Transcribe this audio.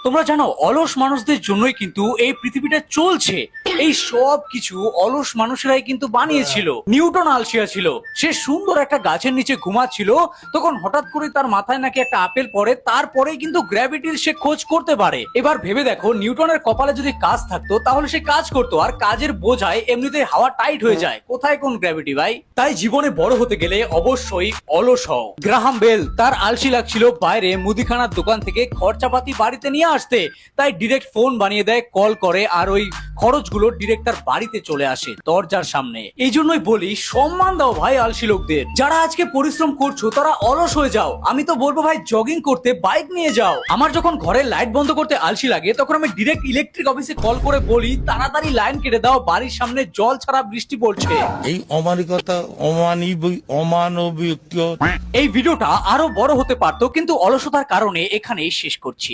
তোমরা জানো অলস মানুষদের জন্যই কিন্তু এই পৃথিবীটা চলছে। এই সব কিছু অলস মানুষেরাই কিন্তু বানিয়েছিল। নিউটন আলসিয়া ছিল, সে সুন্দর একটা গাছের নিচে ঘুমাচ্ছিল, তখন হঠাৎ করে তার মাথায় নাকি একটা আপেল পড়ে, তারপরেই কিন্তু গ্র্যাভিটির সে খোঁজ করতে পারে। এবার ভেবে দেখো, নিউটনের কপালে যদি কাজ থাকতো তাহলে সে কাজ করতো, আর কাজের বোঝায় এমনিতে হাওয়া টাইট হয়ে যায়, কোথায় কোন গ্র্যাভিটি ভাই। তাই জীবনে বড় হতে গেলে অবশ্যই অলস হও। গ্রাহাম বেল, তার আলসি লাগছিল বাইরে মুদিখানার দোকান থেকে খরচাপাতি বাড়িতে নিয়ে আসতে, তাই ডিরেক্ট ফোন বানিয়ে দেয়, কল করে, আর ওই খরচগুলো ডিরেক্ট তার বাড়িতে চলে আসে দরজার সামনে। এই জন্যই বলি, সম্মান দাও ভাই আলসি লোকদের। যারা আজকে পরিশ্রম করছো তারা অলস হয়ে যাও। আমি তো বলবো ভাই, জগিং করতে বাইক নিয়ে যাও। আমার যখন ঘরের লাইট বন্ধ করতে আলসি লাগে, তখন আমি ডিরেক্ট ইলেকট্রিক অফিসে কল করে বলি, তাড়াতাড়ি লাইন কেটে দাও, বাড়ির সামনে জল ছাড়া বৃষ্টি পড়ছে। এই অমানবিকতা, অমানবিক। এই ভিডিওটা আরো বড় হতে পারতো, কিন্তু অলসতার কারণে এখানেই শেষ করছি।